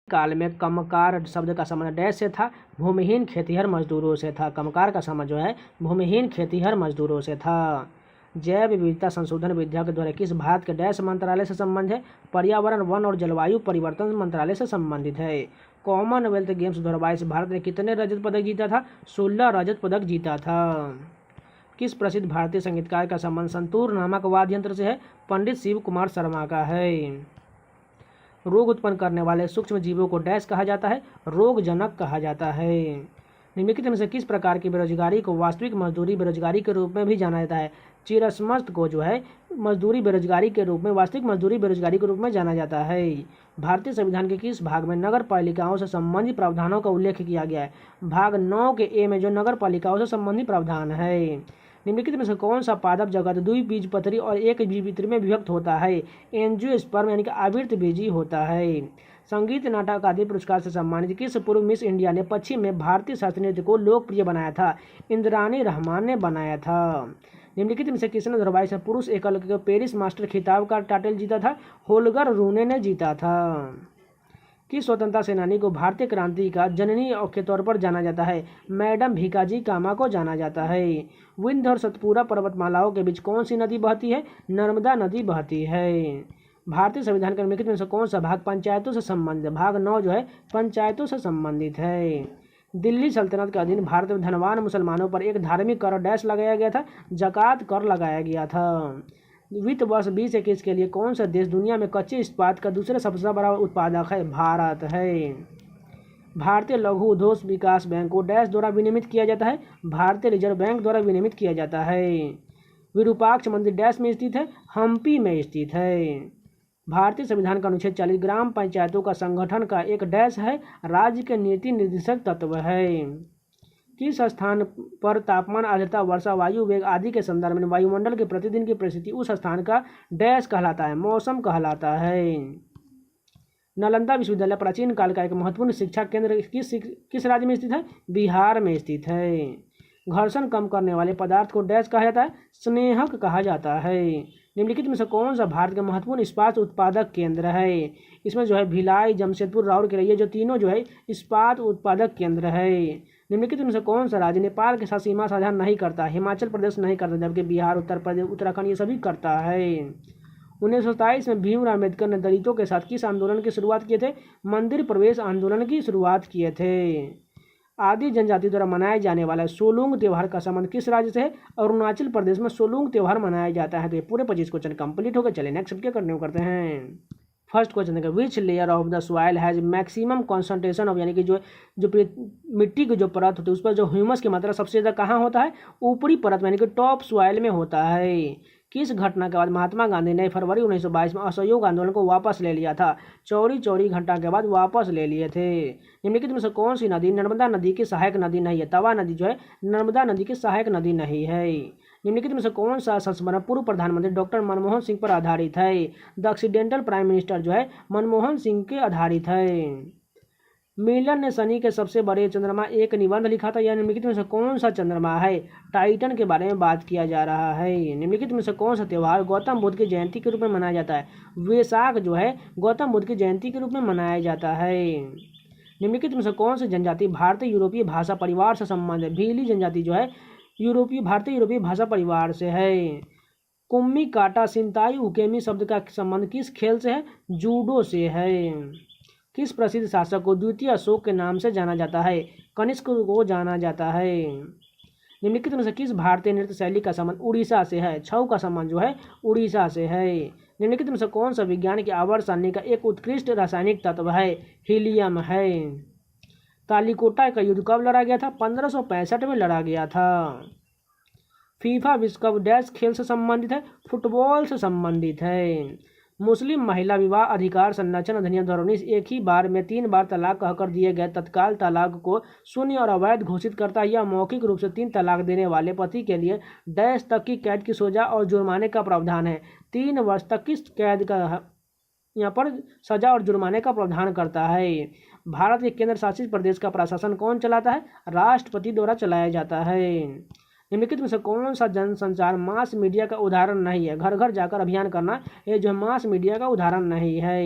काल में कमकार शब्द का संबंध डैश से था, भूमिहीन खेतिहर मजदूरों से था। कमकार का संबंध जो है भूमिहीन खेतिहर मजदूरों से था। जैव विविधता संशोधन विधेयक के द्वारा किस भारत के डैश मंत्रालय से संबंध है? पर्यावरण, वन और जलवायु परिवर्तन मंत्रालय से संबंधित है। कॉमनवेल्थ गेम्स 2022 भारत ने कितने रजत पदक जीता था? 16 रजत पदक जीता था। किस प्रसिद्ध भारतीय संगीतकार का संबंध संतूर नामक वाद्य यंत्र से है? पंडित शिव कुमार शर्मा का है। रोग उत्पन्न करने वाले सूक्ष्म जीवों को डैश कहा जाता है? रोगजनक कहा जाता है। निम्नलिखित में से किस प्रकार की बेरोजगारी को वास्तविक मजदूरी बेरोजगारी के रूप में भी जाना जाता है? चिरस्मस्त को जो है मजदूरी बेरोजगारी के रूप में वास्तविक मजदूरी बेरोजगारी के रूप में जाना जाता है। भारतीय संविधान के किस भाग में नगर पालिकाओं से संबंधित प्रावधानों का उल्लेख किया गया है? भाग 9 के ए में जो नगर पालिकाओं से संबंधित प्रावधान है। निम्नलिखित में से कौन सा पादप जगत द्विबीजपत्री और एक बीजपत्री में विभक्त होता है? एंजियोस्पर्म यानी कि आवृत बीजी होता है। संगीत, नाटक आदि पुरस्कार से सम्मानित किस पूर्व मिस इंडिया ने पश्चिम में भारतीय शास्त्रीय नृत्य को लोकप्रिय बनाया था? इंद्रानी रहमान ने बनाया था। निम्नलिखित में से किसने 2022 में पुरुष एकल के पेरिस मास्टर खिताब का टाइटल जीता था? होल्गर रूने ने जीता था। किस स्वतंत्रता सेनानी को भारतीय क्रांति का जननी के तौर पर जाना जाता है? मैडम भीकाजी कामा को जाना जाता है। विंध्य और सतपुरा पर्वतमालाओं के बीच कौन सी नदी बहती है? नर्मदा नदी बहती है। भारतीय संविधान के निम्नलिखित में से कौन सा भाग पंचायतों से संबंधित है? भाग 9 जो है पंचायतों से संबंधित है। दिल्ली सल्तनत के अधीन भारत में धनवान मुसलमानों पर एक धार्मिक कर डैश लगाया गया था? जकात कर लगाया गया था। वित्त वर्ष 2021 के लिए कौन सा देश दुनिया में कच्चे इस्पात का दूसरा सबसे बड़ा उत्पादक है? भारत है। भारतीय लघु उद्योग विकास बैंक को डैश द्वारा विनियमित किया जाता है? भारतीय रिजर्व बैंक द्वारा विनियमित किया जाता है। विरूपाक्ष मंदिर डैश में स्थित है? हम्पी में स्थित है। भारतीय संविधान का अनुच्छेद 40 ग्राम पंचायतों का संगठन का एक डैश है? राज्य के नीति निर्देशक तत्व है। किस स्थान पर तापमान, आर्द्रता, वर्षा, वायु वेग आदि के संदर्भ में वायुमंडल के प्रतिदिन की परिस्थिति उस स्थान का डैश कहलाता है? मौसम कहलाता है। नालंदा विश्वविद्यालय प्राचीन काल का एक महत्वपूर्ण शिक्षा केंद्र किस राज्य में स्थित है? बिहार में स्थित है। घर्षण कम करने वाले पदार्थ को डैश कहा जाता है? स्नेहक कहा जाता है। निम्नलिखित में से कौन सा भारत के महत्वपूर्ण इस्पात उत्पादक केंद्र है? इसमें जो है भिलाई, जमशेदपुर, राउरकेला जो तीनों जो है इस्पात उत्पादक केंद्र है। निम्नलिखित में से कौन सा राज्य नेपाल के साथ सीमा साझा नहीं करता? हिमाचल प्रदेश नहीं करता, जबकि बिहार, उत्तर प्रदेश, उत्तराखंड ये सभी करता है। 1927 में भीमराव अम्बेडकर ने दलितों के साथ किस आंदोलन की शुरुआत किए थे? मंदिर प्रवेश आंदोलन की शुरुआत किए थे। आदि जनजाति द्वारा मनाए जाने वाला सोलुंग त्यौहार का संबंध किस राज्य से है? अरुणाचल प्रदेश में सोलुंग त्यौहार मनाया जाता है। तो ये पूरे 25 क्वेश्चन कंप्लीट हो गए। चलिए नेक्स्ट सबके कंटिन्यू करते हैं। फर्स्ट क्वेश्चन देखिए, which layer of the soil has maximum concentration of, यानी कि जो मिट्टी की जो परत होती है उस पर जो ह्यूमस की मात्रा सबसे ज़्यादा कहाँ होता है? ऊपरी परत यानी कि टॉप सॉइल में होता है। किस घटना के बाद महात्मा गांधी ने फरवरी 1922 में असहयोग आंदोलन को वापस ले लिया था? चौरी चौरी घंटा के बाद वापस ले लिए थे। निम्नलिखित में से कौन सी नदी नर्मदा नदी की सहायक नदी नहीं है? तवा नदी जो है नर्मदा नदी की सहायक नदी नहीं है। निम्नलिखित में से कौन सा संस्मरण पूर्व प्रधानमंत्री डॉक्टर मनमोहन सिंह पर आधारित है? द एक्सीडेंटल प्राइम मिनिस्टर जो है मनमोहन सिंह के आधारित है। मिलन ने शनि के सबसे बड़े चंद्रमा एक निबंध लिखा था। यह निम्नलिखित में से कौन सा चंद्रमा है? टाइटन के बारे में बात किया जा रहा है। निम्नलिखित में से कौन सा त्यौहार गौतम बुद्ध की जयंती के रूप में मनाया जाता है? वैशाख जो है गौतम बुद्ध की जयंती के रूप में मनाया जाता है। निम्नलिखित में से कौन सी जनजाति भारतीय यूरोपीय भाषा परिवार से संबंध है? भीली जनजाति जो है भारतीय यूरोपीय भाषा परिवार से है। कुम्मी काटा सिंताई उकेमी शब्द का संबंध किस खेल से है? जूडो से है। किस प्रसिद्ध शासक को द्वितीय अशोक के नाम से जाना जाता है? कनिष्क को जाना जाता है। निम्नलिखित में से किस भारतीय नृत्य शैली का संबंध उड़ीसा से है? छऊ का संबंध जो है उड़ीसा से है। निम्नलिखित में से कौन सा विज्ञान की आवर्त सारणी का एक उत्कृष्ट रासायनिक तत्व है? हीलियम है। तालिकोटा का युद्ध कब लड़ा गया था? 1565 में लड़ा गया था। फीफा विश्व कप डैश खेल से संबंधित है? फुटबॉल से संबंधित है। मुस्लिम महिला विवाह अधिकार संरक्षण अधिनियम 2019 एक ही बार में 3 बार तलाक कहकर दिए गए तत्काल तलाक को शून्य और अवैध घोषित करता है। यह मौखिक रूप से 3 तलाक देने वाले पति के लिए डैश तक की कैद की सजा और जुर्माने का प्रावधान है। 3 वर्ष तक की कैद का यहाँ पर सजा और जुर्माने का प्रावधान करता है। भारत के केंद्र शासित प्रदेश का प्रशासन कौन चलाता है? राष्ट्रपति द्वारा चलाया जाता है। निम्नलिखित में से कौन सा जनसंचार मास मीडिया का उदाहरण नहीं है? घर घर जाकर अभियान करना ये जो है मास मीडिया का उदाहरण नहीं है।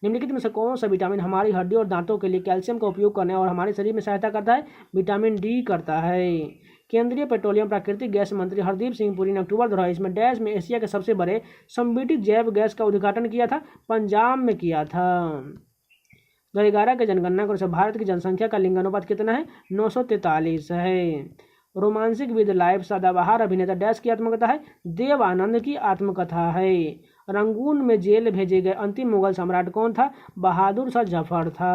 निम्नलिखित में से कौन सा विटामिन हमारी हड्डी और दांतों के लिए कैल्शियम का उपयोग करने और हमारे शरीर में सहायता करता है? विटामिन डी करता है। केंद्रीय पेट्रोलियम प्राकृतिक गैस मंत्री हरदीप सिंह पुरी ने अक्टूबर 2022 में डैश में एशिया के सबसे बड़े संपीडित जैव गैस का उद्घाटन किया था? पंजाब में किया था। 2011 के जनगणना के अनुसार भारत की जनसंख्या का लिंग अनुपात कितना है? 943 है। रोमांसिक विद लाइफ सदाबहार अभिनेता डैश की आत्मकथा है? देव आनंद की आत्मकथा है। रंगून में जेल भेजे गए अंतिम मुगल सम्राट कौन था? बहादुर शाह जफर था।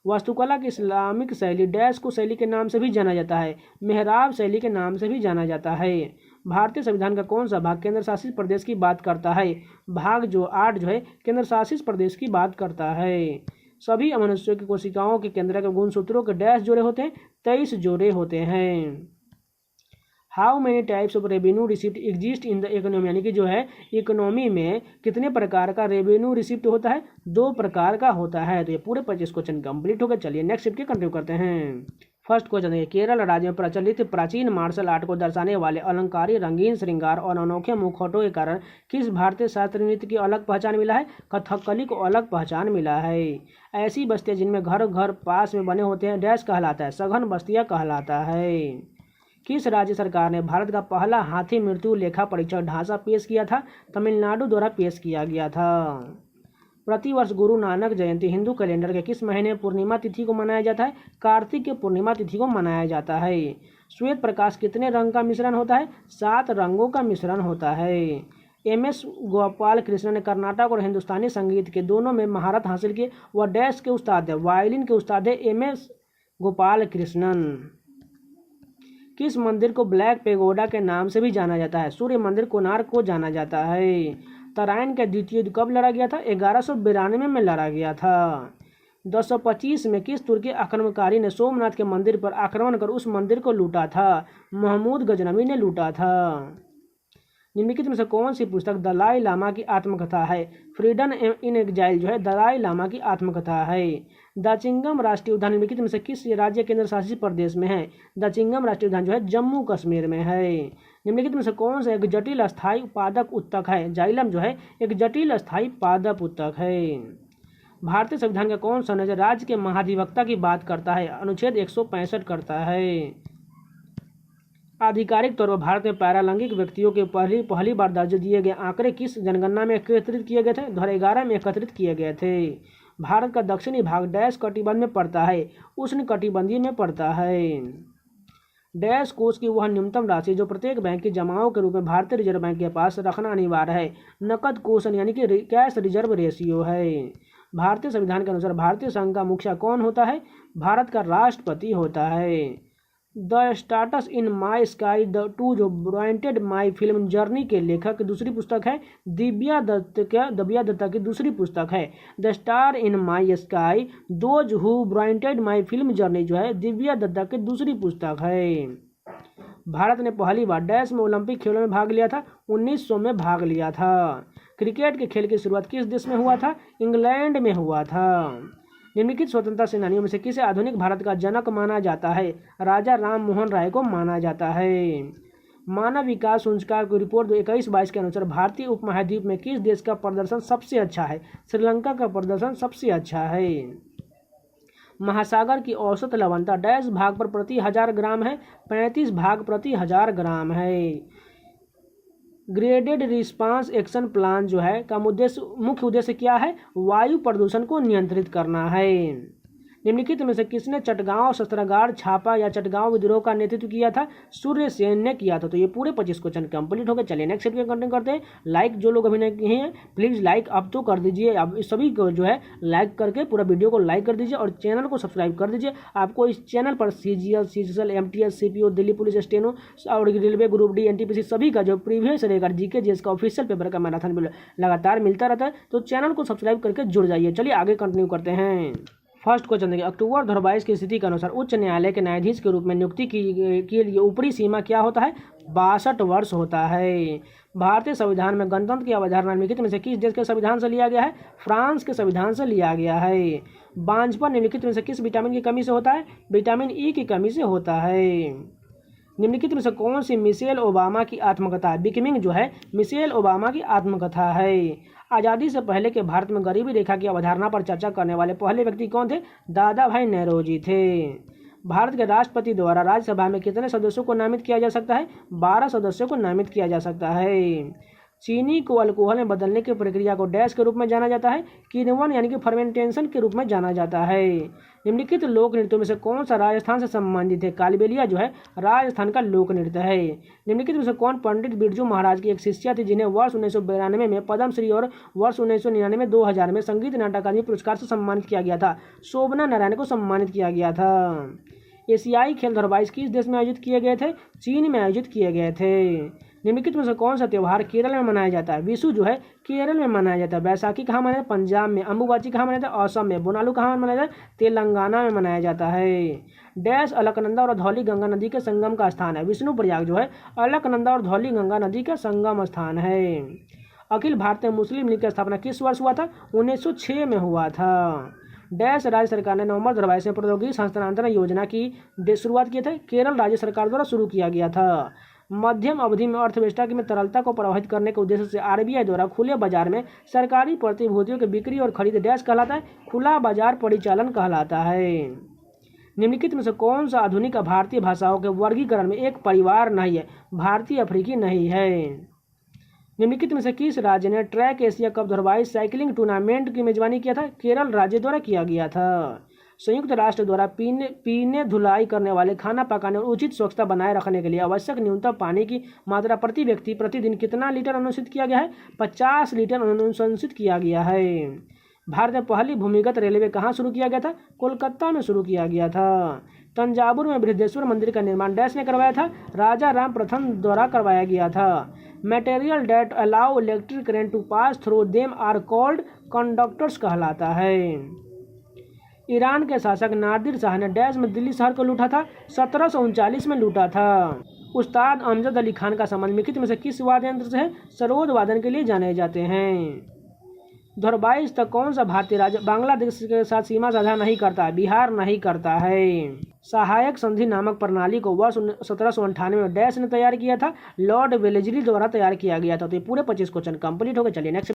वास्तुकला की इस्लामिक शैली डैश को शैली के नाम से भी जाना जाता है? मेहराब शैली के नाम से भी जाना जाता है। भारतीय संविधान का कौन सा भाग केंद्र शासित प्रदेश की बात करता है? भाग जो 8 जो है केंद्र शासित प्रदेश की बात करता है। सभी मनुष्यों की कोशिकाओं के केंद्र के गुणसूत्रों के डैश जोड़े होते हैं? 23 जोड़े होते हैं। How many types of revenue receipt exist in the economy, यानी कि जो है इकोनॉमी में कितने प्रकार का रेवेन्यू रिसिप्ट होता है? 2 प्रकार का होता है। तो ये पूरे 25 क्वेश्चन कंप्लीट हो गए। चलिए नेक्स्ट शिफ्ट के कंटिन्यू करते हैं। फर्स्ट क्वेश्चन है, केरल राज्य में प्रचलित प्राचीन मार्शल आर्ट को दर्शाने वाले अलंकारी रंगीन श्रृंगार और अनोखे मुखौटों के कारण किस भारतीय शास्त्रीय नृत्य की अलग पहचान मिला है? कथकली को अलग पहचान मिला है। ऐसी बस्तियां जिनमें घर घर पास में बने होते हैं डैश कहलाता है? सघन बस्तियां कहलाता है। किस राज्य सरकार ने भारत का पहला हाथी मृत्यु लेखा परीक्षण ढांचा पेश किया था? तमिलनाडु द्वारा पेश किया गया था। प्रतिवर्ष गुरु नानक जयंती हिंदू कैलेंडर के किस महीने पूर्णिमा तिथि को मनाया जाता है? कार्तिक के पूर्णिमा तिथि को मनाया जाता है। श्वेत प्रकाश कितने रंग का मिश्रण होता है? 7 रंगों का मिश्रण होता है। एम.एस. गोपाल कृष्णन ने कर्नाटक और हिंदुस्तानी संगीत के दोनों में महारत हासिल की। वह डैश के उस्ताद है? वायलिन के उस्ताद है एम.एस. गोपाल कृष्णन। किस मंदिर को ब्लैक पेगोडा के नाम से भी जाना जाता है? सूर्य मंदिर कोणार्क को जाना जाता है। तराइन का द्वितीय युद्ध कब लड़ा गया था? 1192 में लड़ा गया था। 1025 में किस तुर्की आक्रमणकारी ने सोमनाथ के मंदिर पर आक्रमण कर उस मंदिर को लूटा था? महमूद गजनवी ने लूटा था। निम्नलिखित में से कौन सी पुस्तक दलाई लामा की आत्मकथा है? फ्रीडम इन एग्जाइल जो है दलाई लामा की आत्मकथा है। दाचिंगम राष्ट्रीय उद्यान निम्नलिखित में से किस राज्य केंद्र शासित प्रदेश में है? दाचिंगम राष्ट्रीय उद्यान जो है जम्मू कश्मीर में है। निम्नलिखित में से कौन सा एक जटिल अस्थायी पादप उत्तक है? जाइलम जो है एक जटिल अस्थायी पादप उत्तक है। भारतीय संविधान का कौन सा अनुच्छेद राज्य के महाधिवक्ता की बात करता है? अनुच्छेद 165 करता है। आधिकारिक तौर पर भारत में पैरालैंगिक व्यक्तियों के पहली बार दर्ज दिए गए आंकड़े किस जनगणना में एकत्रित किए गए थे? 2011 में एकत्रित किए गए थे। भारत का दक्षिणी भाग डैश कटिबंध में पड़ता है? उष्ण कटिबंधीय में पड़ता है। डैश कोष की वह न्यूनतम राशि जो प्रत्येक बैंक की जमाओं के रूप में भारतीय रिजर्व बैंक के पास रखना अनिवार्य है? नकद कोष यानी कि कैश रिजर्व रेशियो है। भारतीय संविधान के अनुसार भारतीय संघ का मुखिया कौन होता है? भारत का राष्ट्रपति होता है। The stars in my sky the two जो ब्रांडेड माई फिल्म जर्नी के लेखक की दूसरी पुस्तक है? दिव्या दत्ता की दूसरी पुस्तक है। The star in my sky those who branded my film journey जो है दिव्या दत्ता की दूसरी पुस्तक है। भारत ने पहली बार डैश में ओलंपिक खेलों में भाग लिया था? 1900 में भाग लिया था। क्रिकेट के खेल की शुरुआत किस देश में हुआ था? इंग्लैंड में हुआ था। निम्नलिखित स्वतंत्रता सेनानियों में से किसे आधुनिक भारत का जनक माना जाता है? राजा राम मोहन राय को माना जाता है। मानव विकास सूचकांक की रिपोर्ट 21-22 के अनुसार भारतीय उपमहाद्वीप में किस देश का प्रदर्शन सबसे अच्छा है? श्रीलंका का प्रदर्शन सबसे अच्छा है। महासागर की औसत लवणता डैश भाग पर प्रति 1000 ग्राम है? 35 भाग प्रति 1000 ग्राम है। ग्रेडेड रिस्पांस एक्शन प्लान जो है का मुख्य उद्देश्य क्या है? वायु प्रदूषण को नियंत्रित करना है। निम्नलिखित में से किसने चटगांव शस्त्रागार छापा या चटगांव विद्रोह का नेतृत्व किया था? सूर्य सेन ने किया था। तो ये पूरे 25 क्वेश्चन कंप्लीट हो गए। चलिए नेक्स्ट सेट कंटिन्यू करते हैं। लाइक जो लोग अभी नहीं किए हैं प्लीज़ लाइक अब तो कर दीजिए। अब सभी को जो है लाइक करके पूरा वीडियो को लाइक कर दीजिए और चैनल को सब्सक्राइब कर दीजिए। आपको इस चैनल पर CGL, CGL, MTS, CPO, Delhi police steno और रेलवे ग्रुप D, NTPC सभी का जो प्रीवियस रहेगा GK GS का ऑफिशियल पेपर का मैराथन लगातार मिलता रहता है। तो चैनल को सब्सक्राइब करके जुड़ जाइए। चलिए आगे कंटिन्यू करते हैं। फर्स्ट क्वेश्चन देखिए, अक्टूबर 2022 की स्थिति के अनुसार उच्च न्यायालय के न्यायाधीश के रूप में नियुक्ति के लिए ऊपरी सीमा क्या होता है? 62 वर्ष होता है। भारतीय संविधान में गणतंत्र की अवधारणा निम्नलिखित में से किस देश के संविधान से लिया गया है? फ्रांस के संविधान से लिया गया है। बांझपन निम्नलिखित में से किस विटामिन की कमी से होता है? विटामिन E की कमी से होता है। निम्नलिखित में से कौन सी मिशेल ओबामा की आत्मकथा है? बिकमिंग जो है मिशेल ओबामा की आत्मकथा है। आज़ादी से पहले के भारत में गरीबी रेखा की अवधारणा पर चर्चा करने वाले पहले व्यक्ति कौन थे? दादा भाई नेहरूजी थे। भारत के राष्ट्रपति द्वारा राज्यसभा में कितने सदस्यों को नामित किया जा सकता है? 12 सदस्यों को नामित किया जा सकता है। चीनी को अल्कोहल में बदलने की प्रक्रिया को डैश के रूप में जाना जाता है? किण्वन यानी कि फर्मेंटेशन के रूप में जाना जाता है। निम्नलिखित लोक नृत्यों में से कौन सा राजस्थान से संबंधित है? कालबेलिया जो है राजस्थान का लोक नृत्य है। निम्नलिखित में से कौन पंडित बिरजू महाराज की एक शिष्या थी जिन्हें वर्ष 1992 में पद्मश्री और वर्ष 1999 2000 में संगीत नाटक अकादमी पुरस्कार से सम्मानित किया गया था? शोभना नारायण को सम्मानित किया गया था। एशियाई खेल 2022 किस देश में आयोजित किए गए थे? चीन में आयोजित किए गए थे। निम्नलिखित में से कौन सा त्यौहार केरल में मनाया जाता है? विशु जो है केरल में मनाया जाता है। बैसाखी कहाँ मनाया जाता है? पंजाब में। अम्बुबाची कहाँ मनाया जाता है? असम में। बोनालू कहाँ मनाया जाता है? तेलंगाना में मनाया जाता है। डैश अलकनंदा और धौली गंगा नदी के संगम का स्थान है? विष्णुप्रयाग जो है अलकनंदा और धौली गंगा नदी का संगम स्थान है। अखिल भारतीय मुस्लिम लीग की स्थापना किस वर्ष हुआ था? 1906 में हुआ था। डैश राज्य सरकार ने नवंबर 2022 में प्रौद्योगिकी हस्तांतरण योजना की शुरुआत की थी? केरल राज्य सरकार द्वारा शुरू किया गया था। मध्यम अवधि में अर्थव्यवस्था में तरलता को प्रभावित करने के उद्देश्य से आरबीआई द्वारा खुले बाजार में सरकारी प्रतिभूतियों की बिक्री और खरीद डैश कहलाता है? खुला बाजार परिचालन कहलाता है। निम्नलिखित में से कौन सा आधुनिक भारतीय भाषाओं के वर्गीकरण में एक परिवार नहीं है? भारतीय अफ्रीकी नहीं है। निम्नलिखित में से किस राज्य ने track Asia cup 2022 cycling tournament की मेजबानी किया था? केरल राज्य द्वारा किया गया था। संयुक्त राष्ट्र द्वारा पीने धुलाई करने वाले, खाना पकाने और उचित स्वच्छता बनाए रखने के लिए आवश्यक न्यूनतम पानी की मात्रा प्रति व्यक्ति प्रतिदिन कितना लीटर अनुशंसित किया गया है? 50 लीटर अनुशंसित किया गया है। भारत में पहली भूमिगत रेलवे कहाँ शुरू किया गया था? कोलकाता में शुरू किया गया था। तंजावुर में बृहदेश्वर मंदिर का निर्माण डैश ने करवाया था? राजा राम प्रथम द्वारा करवाया गया था। Material that allow electric current to pass through them are called conductors कहलाता है। ईरान के शासक नादिर शाह ने डैश में दिल्ली शहर को लूटा था? 1739 में लूटा था। उस्ताद अमजद अली खान का संबंध निम्नलिखित में से किस वाद्य यंत्र से है? सरोद वादन के लिए जाने जाते हैं। 2022 तक कौन सा भारतीय राज्य बांग्लादेश के साथ सीमा साझा नहीं करता है? बिहार नहीं करता है। सहायक संधि नामक प्रणाली को वर्ष 1798 में डैश ने तैयार किया था? लॉर्ड वेलेस्ली द्वारा तैयार किया गया था। तो ये पूरे 25 क्वेश्चन कंप्लीट हो गए। चलिए नेक्स्ट